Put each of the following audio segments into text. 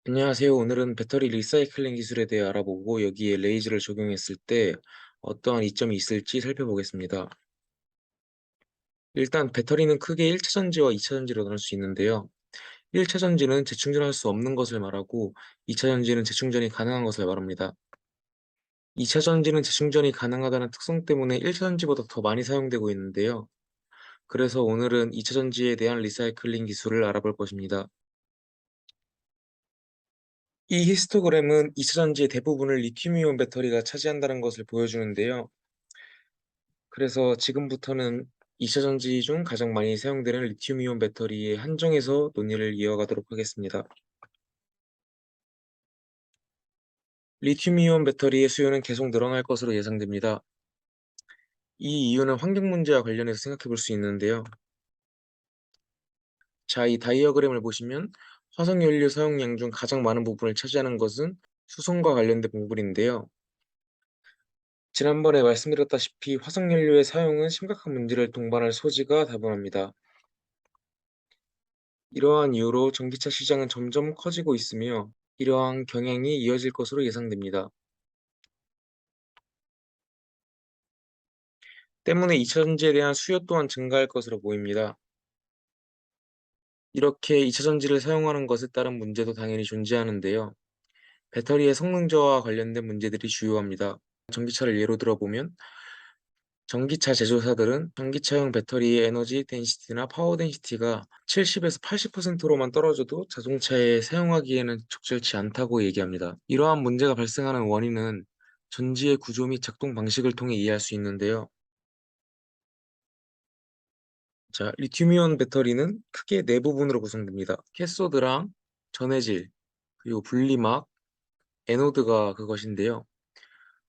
안녕하세요. 오늘은 배터리 리사이클링 기술에 대해 알아보고 여기에 레이즈를 적용했을 때 어떠한 이점이 있을지 살펴보겠습니다. 일단 배터리는 크게 1차 전지와 2차 전지로 나눌 수 있는데요. 1차 전지는 재충전할 수 없는 것을 말하고 2차 전지는 재충전이 가능한 것을 말합니다. 2차 전지는 재충전이 가능하다는 특성 때문에 1차 전지보다 더 많이 사용되고 있는데요. 그래서 오늘은 2차 전지에 대한 리사이클링 기술을 알아볼 것입니다. 이 히스토그램은 2차 전지의 대부분을 리튬이온 배터리가 차지한다는 것을 보여주는데요. 그래서 지금부터는 2차 전지 중 가장 많이 사용되는 리튬이온 배터리의 한정에서 논의를 이어가도록 하겠습니다. 리튬이온 배터리의 수요는 계속 늘어날 것으로 예상됩니다. 이 이유는 환경 문제와 관련해서 생각해 볼 수 있는데요. 자, 이 다이어그램을 보시면 화석연료 사용량 중 가장 많은 부분을 차지하는 것은 수송과 관련된 부분인데요. 지난번에 말씀드렸다시피 화석연료의 사용은 심각한 문제를 동반할 소지가 다분합니다. 이러한 이유로 전기차 시장은 점점 커지고 있으며 이러한 경향이 이어질 것으로 예상됩니다. 때문에 2차 전지에 대한 수요 또한 증가할 것으로 보입니다. 이렇게 2차 전지를 사용하는 것에 따른 문제도 당연히 존재하는데요. 배터리의 성능 저하와 관련된 문제들이 주요합니다. 전기차를 예로 들어보면 전기차 제조사들은 전기차용 배터리의 에너지 덴시티나 파워 덴시티가 70에서 80%로만 떨어져도 자동차에 사용하기에는 적절치 않다고 얘기합니다. 이러한 문제가 발생하는 원인은 전지의 구조 및 작동 방식을 통해 이해할 수 있는데요. 자, 리튬이온 배터리는 크게 네 부분으로 구성됩니다. 캐소드랑 전해질, 그리고 분리막, 에노드가 그것인데요.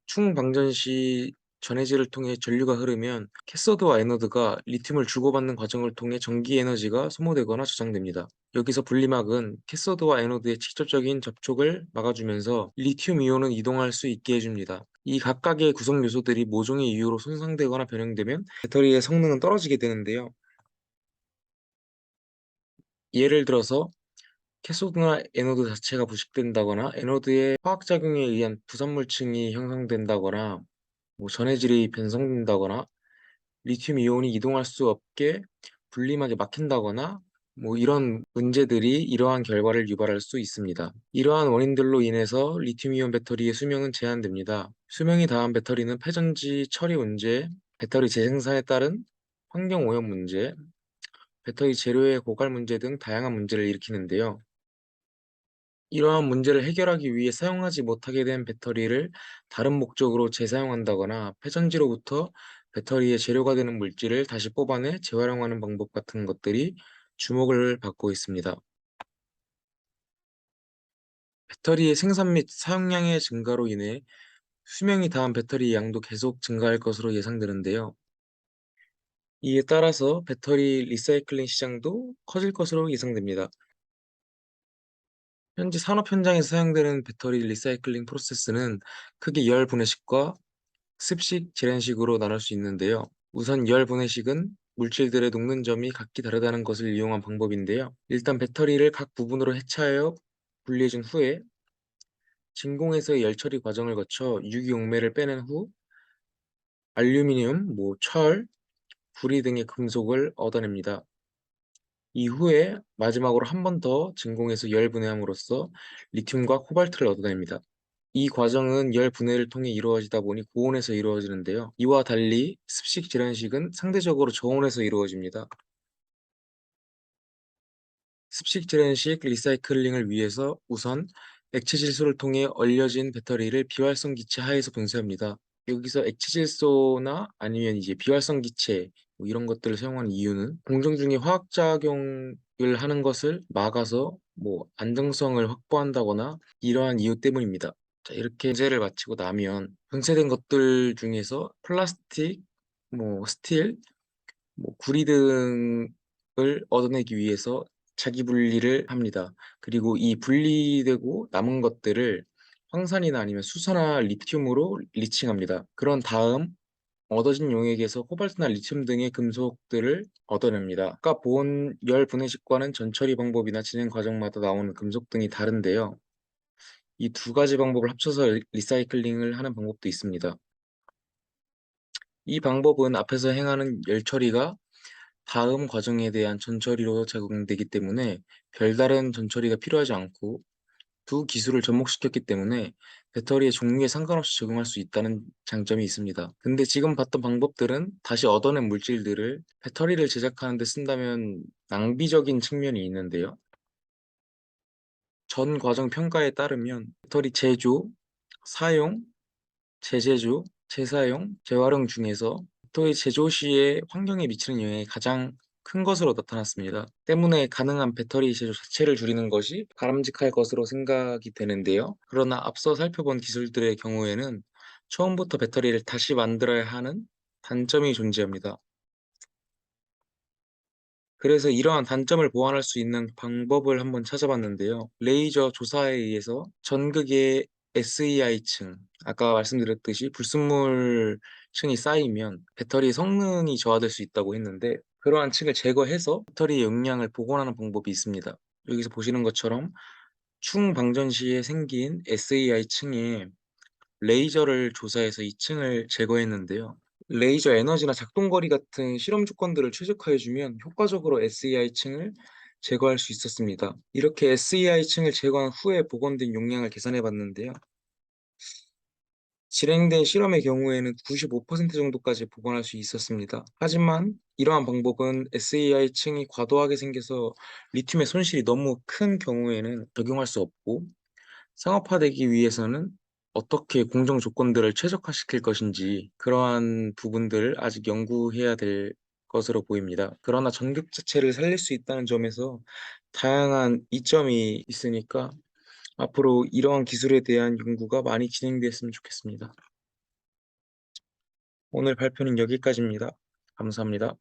충방전 시 전해질을 통해 전류가 흐르면 캐소드와 에노드가 리튬을 주고받는 과정을 통해 전기 에너지가 소모되거나 저장됩니다. 여기서 분리막은 캐소드와 에노드의 직접적인 접촉을 막아주면서 리튬 이온은 이동할 수 있게 해줍니다. 이 각각의 구성 요소들이 모종의 이유로 손상되거나 변형되면 배터리의 성능은 떨어지게 되는데요. 예를 들어서 캐소드나 에노드 자체가 부식된다거나 에노드의 화학작용에 의한 부산물층이 형성된다거나 전해질이 변성된다거나 리튬 이온이 이동할 수 없게 분리막이 막힌다거나 이런 문제들이 이러한 결과를 유발할 수 있습니다. 이러한 원인들로 인해서 리튬 이온 배터리의 수명은 제한됩니다. 수명이 다한 배터리는 폐전지 처리 문제, 배터리 재생산에 따른 환경 오염 문제, 배터리 재료의 고갈 문제 등 다양한 문제를 일으키는데요. 이러한 문제를 해결하기 위해 사용하지 못하게 된 배터리를 다른 목적으로 재사용한다거나 폐전지로부터 배터리의 재료가 되는 물질을 다시 뽑아내 재활용하는 방법 같은 것들이 주목을 받고 있습니다. 배터리의 생산 및 사용량의 증가로 인해 수명이 다한 배터리 양도 계속 증가할 것으로 예상되는데요. 이에 따라서 배터리 리사이클링 시장도 커질 것으로 예상됩니다. 현재 산업 현장에서 사용되는 배터리 리사이클링 프로세스는 크게 열 분해식과 습식, 재련식으로 나눌 수 있는데요. 우선 열 분해식은 물질들의 녹는 점이 각기 다르다는 것을 이용한 방법인데요. 일단 배터리를 각 부분으로 해체하여 분리해준 후에 진공에서의 열 처리 과정을 거쳐 유기용매를 빼낸 후 알루미늄, 철, 구리 등의 금속을 얻어냅니다. 이후에 마지막으로 한 번 더 진공해서 열 분해함으로써 리튬과 코발트를 얻어냅니다. 이 과정은 열 분해를 통해 이루어지다 보니 고온에서 이루어지는데요. 이와 달리 습식 질환식은 상대적으로 저온에서 이루어집니다. 습식 질환식 리사이클링을 위해서 우선 액체 질소를 통해 얼려진 배터리를 비활성 기체 하에서 분쇄합니다. 여기서 액체 질소나 아니면 이제 비활성 기체 이런 것들을 사용하는 이유는 공정 중에 화학작용을 하는 것을 막아서 안정성을 확보한다거나 이러한 이유 때문입니다. 자, 이렇게 분쇄를 마치고 나면 분쇄된 것들 중에서 플라스틱, 스틸, 구리 등을 얻어내기 위해서 자기 분리를 합니다. 그리고 이 분리되고 남은 것들을 황산이나 아니면 수소나 리튬으로 리칭합니다. 그런 다음 얻어진 용액에서 코발트나 리튬 등의 금속들을 얻어냅니다. 아까 본 열 분해식과는 전처리 방법이나 진행 과정마다 나오는 금속 등이 다른데요. 이 두 가지 방법을 합쳐서 리사이클링을 하는 방법도 있습니다. 이 방법은 앞에서 행하는 열 처리가 다음 과정에 대한 전처리로 적용되기 때문에 별다른 전처리가 필요하지 않고 두 기술을 접목시켰기 때문에 배터리의 종류에 상관없이 적용할 수 있다는 장점이 있습니다. 근데 지금 봤던 방법들은 다시 얻어낸 물질들을 배터리를 제작하는 데 쓴다면 낭비적인 측면이 있는데요. 전 과정 평가에 따르면 배터리 제조, 사용, 재제조, 재사용, 재활용 중에서 배터리 제조 시에 환경에 미치는 영향이 가장 큰 것으로 나타났습니다. 때문에 가능한 배터리 제조 자체를 줄이는 것이 바람직할 것으로 생각이 되는데요. 그러나 앞서 살펴본 기술들의 경우에는 처음부터 배터리를 다시 만들어야 하는 단점이 존재합니다. 그래서 이러한 단점을 보완할 수 있는 방법을 한번 찾아봤는데요. 레이저 조사에 의해서 전극의 SEI층, 아까 말씀드렸듯이 불순물층이 쌓이면 배터리 성능이 저하될 수 있다고 했는데 그러한 층을 제거해서 배터리의 용량을 복원하는 방법이 있습니다. 여기서 보시는 것처럼 충방전 시에 생긴 SEI층에 레이저를 조사해서 이 층을 제거했는데요. 레이저 에너지나 작동거리 같은 실험 조건들을 최적화해주면 효과적으로 SEI층을 제거할 수 있었습니다. 이렇게 SEI층을 제거한 후에 복원된 용량을 계산해 봤는데요. 진행된 실험의 경우에는 95% 정도까지 복원할 수 있었습니다. 하지만 이러한 방법은 SEI층이 과도하게 생겨서 리튬의 손실이 너무 큰 경우에는 적용할 수 없고 상업화되기 위해서는 어떻게 공정 조건들을 최적화시킬 것인지 그러한 부분들을 아직 연구해야 될 것으로 보입니다. 그러나 전극 자체를 살릴 수 있다는 점에서 다양한 이점이 있으니까 앞으로 이러한 기술에 대한 연구가 많이 진행됐으면 좋겠습니다. 오늘 발표는 여기까지입니다. 감사합니다.